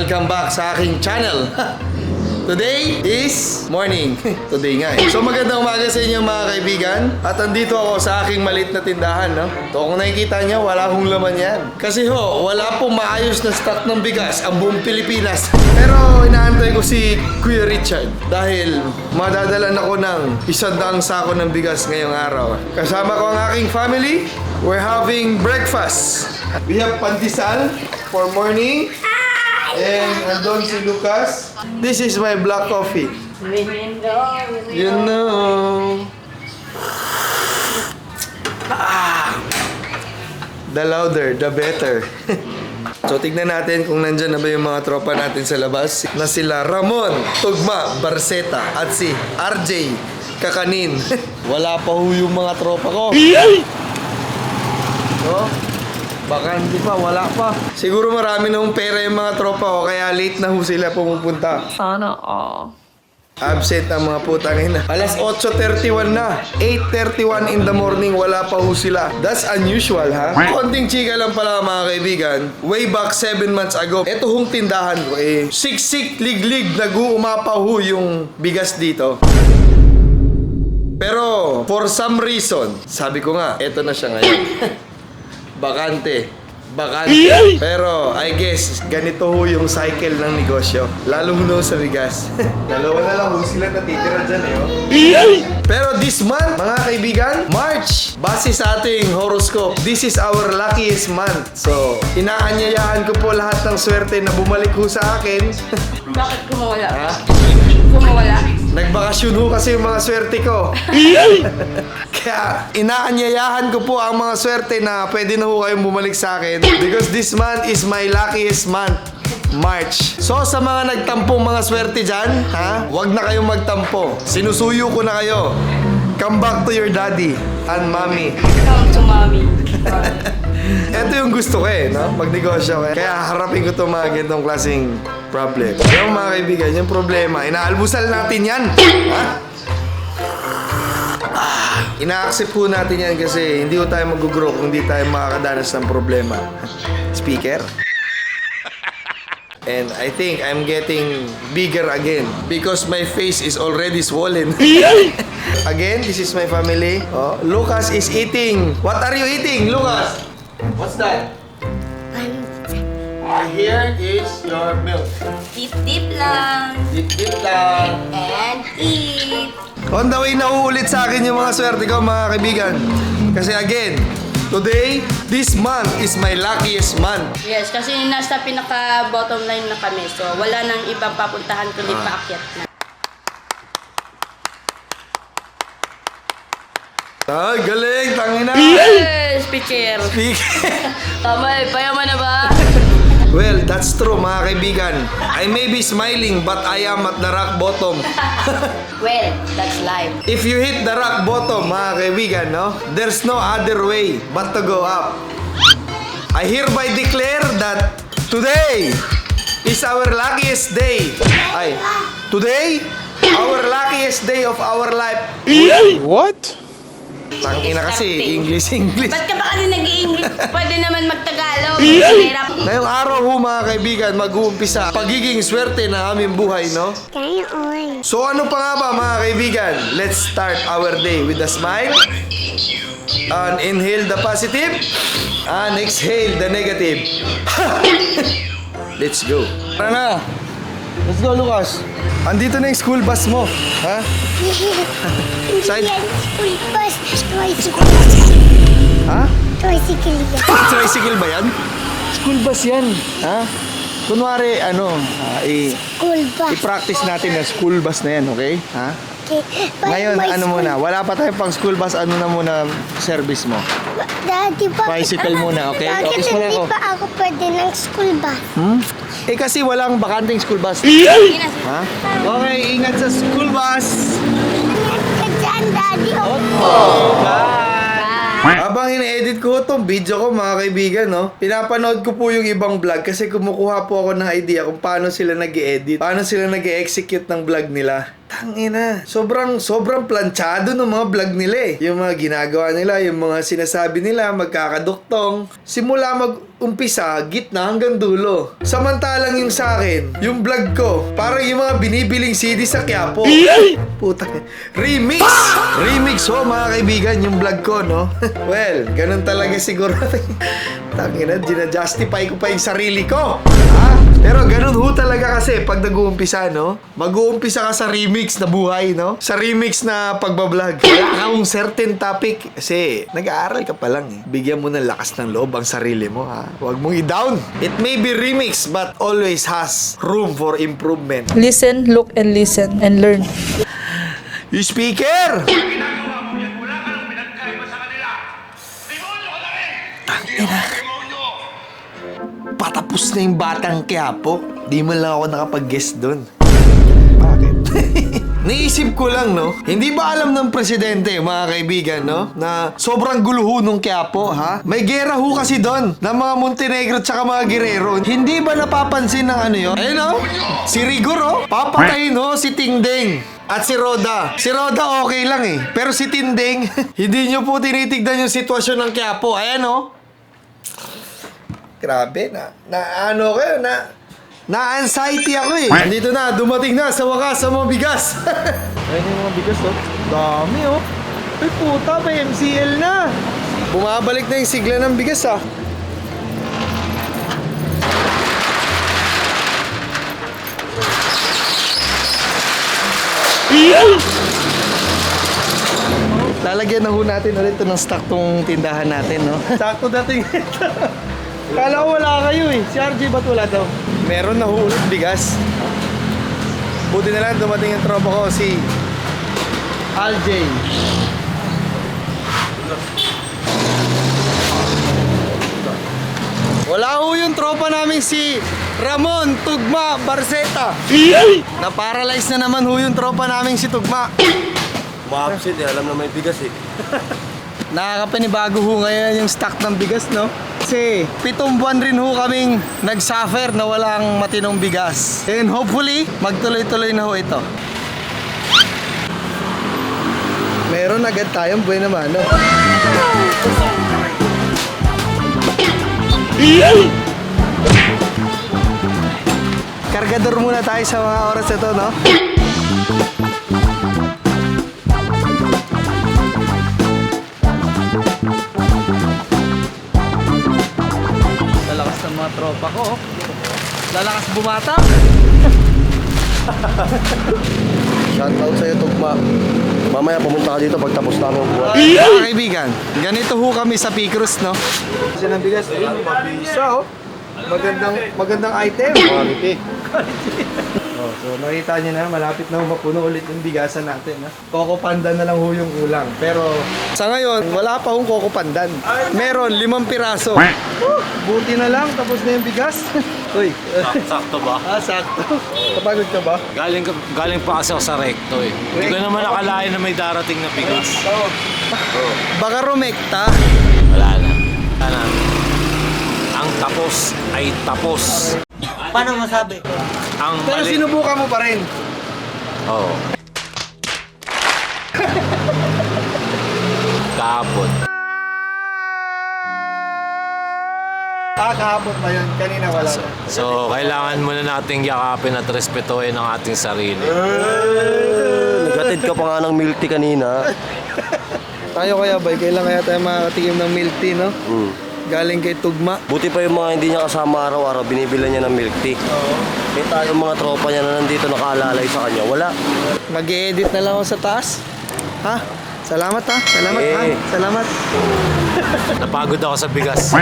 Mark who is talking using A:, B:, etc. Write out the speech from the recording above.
A: Welcome back sa aking channel. Today is morning. Today nga eh. So magandang umaga sa inyo mga kaibigan. At andito ako sa aking maliit na tindahan, no? So kung nakikita nyo, wala akong laman yan. Kasi wala pong maayos na stock ng bigas ang buong Pilipinas. Pero inaantay ko si Kuya Richard dahil madadalan ako ng 100 sako ng bigas ngayong araw. Kasama ko ang aking family. We're having breakfast. We have pandesal for morning. And andun si Lucas. This is my black coffee. You know. The louder, the better. So tignan natin kung nandyan na ba yung mga tropa natin sa labas. Na sila Ramon, Tugma, Barceta at si RJ Kakanin. Wala pa ho yung mga tropa ko. Oh. Baka hindi pa, wala pa. Siguro marami na hong pera yung mga tropa ko, kaya late na ho sila pumupunta.
B: Sana all.
A: Absent ang mga putang ina. Alas 8:31 na. 8:31 in the morning, wala pa ho sila. That's unusual, ha? Konting chika lang pala mga kaibigan. Way back 7 months ago, eto hong tindahan ko siksik, liglig, nag-uumapaw ho yung bigas dito. Pero, for some reason, sabi ko nga, eto na siya ngayon. Bakante. Pero, I guess, ganito ho yung cycle ng negosyo. Lalo ho sa bigas. Dalawa na lang ho sila natitira dyan Pero this month, mga kaibigan, March, base sa ating horoscope, this is our luckiest month. So, inaanyayahan ko po lahat ng swerte na bumalik ho sa akin.
B: Bakit kumawala?
A: Ha?
B: Kumawala?
A: Nagbakasyon ho kasi yung mga swerte ko. Kaya inaanyayahan ko po ang mga swerte na pwede na ho kayong bumalik sa akin. Because this month is my luckiest month. March. So sa mga nagtampong mga swerte dyan, huwag na kayong magtampo. Sinusuyo ko na kayo. Come back to your daddy and mommy.
B: Come to mommy.
A: Ito yung gusto ko no? Magnegosyo. Kaya harapin ko itong mga ganitong klaseng problem. Yung mga kaibigan, yung problema, inaalmusal natin yan. Ina-accept po natin yan kasi hindi ko tayo mag-grow kung hindi tayo makakadanas ng problema. Speaker? And I think I'm getting bigger again because my face is already swollen. Again, this is my family. Oh, Lucas is eating. What are you eating, Lucas? What's that? Here is your milk.
B: Dip lang.
A: Dip lang.
B: And eat.
A: On the way na uulit sa akin yung mga swerte ko mga kaibigan. Kasi again, today, this month is my luckiest month.
B: Yes, kasi nasa pinaka-bottom line na kami. So, wala nang ibang papuntahan kundi paakyat na.
A: Ay, galing! Tangina!
B: Yes, pitcher.
A: Speaker!
B: Tama payaman na ba?
A: Well, that's true mga kaibigan. I may be smiling but I am at the rock bottom.
B: Well, that's life.
A: If you hit the rock bottom mga kaibigan, no? There's no other way but to go up. I hereby declare that today is our luckiest day. Ay, today, our luckiest day of our life.
C: What?
A: Tangina kasi, English.
B: Ba't ka ba kasi nag-i-English? Pwede naman mag-Tagalog. Mahirap.
A: Ngayong araw ho mga kaibigan, mag-uumpisa pagiging swerte na aming buhay, no? So ano pa nga ba mga kaibigan? Let's start our day with a smile. And inhale the positive. And exhale the negative. Let's go. Tara na. Let's go, Lucas. Andito na yung school bus mo. Ha? Side?
D: School bus. Tricycle.
A: Ha?
D: Tricycle yan.
A: Tricycle ba yan? School bus yan. Ha? Kunwari,
D: School bus.
A: i-practice natin na school bus na yan, okay? Ha?
D: Okay.
A: Ngayon, ano muna? Wala pa tayo pang school bus. Ano na muna service mo?
D: Daddy,
A: Bicycle muna, okay?
D: Bakit
A: Office mo na
D: hindi
A: ako.
D: pa ako pwede ng school bus?
A: Eh kasi walang bakanting school bus. Ha? Okay, ingat sa school bus.
D: Ingat ka dyan, Daddy.
A: Habang ina-edit ko itong video ko mga kaibigan, no? Pinapanood ko po yung ibang vlog kasi kumukuha po ako ng idea kung paano sila nag-edit, paano sila nag-execute ng vlog nila. Tangina. Sobrang planchado ng mga vlog nila eh. Yung mga ginagawa nila, yung mga sinasabi nila, magkakaduktong. Simula mag-umpisa, gitna hanggang dulo. Samantalang yung sa akin, yung vlog ko, parang yung mga binibiling CD sa Quiapo. Putang. Remix! Remix ho mga kaibigan, yung vlog ko, no? Well, ganun talaga siguro. Tangina, ginajustify ko pa yung sarili ko. Ha? Pero ganun ho talaga kasi pag nag-uumpisa, no? Mag-uumpisa ka sa remix na buhay, no? Sa remix na pagbablog. Wala kang certain topic kasi nag-aaral ka pa lang eh. Bigyan mo ng lakas ng loob ang sarili mo, ha? Huwag mong i-down. It may be remix but always has room for improvement.
C: Listen, look, and listen, and learn.
A: You speaker! Patapos na yung Batang Quiapo. Di man lang ako nakapag-guest doon. Bakit? Naisip ko lang, no? Hindi ba alam ng presidente, mga kaibigan, no? Na sobrang guluho nung Quiapo, ha? May gera ho kasi doon ng mga Montenegro at saka mga Guerrero. Hindi ba napapansin ng ano yun? Ayun, no? Si Rigor, oh. Papatayin, no? Si Tingdeng. At si Roda. Si Roda okay lang eh. Pero si Tindeng, hindi nyo po tinitignan yung sitwasyon ng Quiapo. Ayan, oh. Grabe, ano kayo, na-anxiety ako eh. Andito na, dumating na sa wakas sa mga bigas. Ayun yung mga bigas, oh. Dami, oh. Ay, puta, may MCL na. Bumabalik na yung sigla ng bigas, ah. Lalagyan na ho natin ulit ito ng stock tong tindahan natin, no? Sakto dating ito. Kala ko wala kayo eh. Si RJ ba't wala daw? Meron na ho ulit bigas. Buti na lang dumating yung tropa ko, si RJ. Wala ho yung tropa namin si Ramon Tugma Barceta. Na-paralyze na naman ho yung tropa namin si Tugma.
E: Ma-upset eh, alam na may bigas eh.
A: Nakakapanibago ho ngayon yung stock ng bigas, no? Kasi 7 buwan rin ho kaming nag-suffer na walang matinong bigas. And hopefully, magtuloy-tuloy na ho ito. Meron agad tayong buhay naman, no? Kargador muna tayo sa mga oras ito, no? Lalakas ng mga tropa ko. Lalakas bumata.
E: Shoutout sa'yo, Tugma. Mamaya pumunta ka dito pag tapos namin ang buwan.
A: Mga kaibigan, ganito ho kami sa Picruz, no? Kasi ng bigas, ayun, mabisa, oh. Magandang item.
E: Quality.
A: Oh, so nakita niyo na, malapit na mapuno ulit yung bigasan natin. Ha? Coco pandan na lang ho yung kulang. Pero sa ngayon, wala pa hong Coco pandan. Meron 5 piraso. Buti na lang, tapos na yung bigas. Uy.
F: Sakto ba?
A: Sakto. Kapagod ka ba?
F: Galing pa kasi ako sa recto eh. Hindi ko naman nakalain na may darating na bigas.
A: Oo. Baka rumekta.
F: Wala na. Ang tapos ay tapos.
G: Paano masabi?
F: Ang
A: Pero
F: mali...
A: sinubukan mo pa rin.
F: Oo. Kahapon.
A: Kahapon pa yun. Kanina wala na.
F: So, kailangan muna nating yakapin at respetuhin ang ating sarili.
E: Nagatid ka pa nga ng milk tea kanina.
A: Tayo kaya ba? Kailan kaya tayo makatikim ng milk tea, no? Galing kay Tugma.
E: Buti pa yung mga hindi niya kasama araw-araw, binibila niya ng milk tea.
A: Oo.
E: Eh tayong mga tropa niya na nandito nakaalalay sa kanya, wala.
A: Mag-i-edit na lang ako sa taas. Ha? Salamat ha. Salamat ha.
E: Eh.
A: Salamat.
F: Napagod ako sa bigas.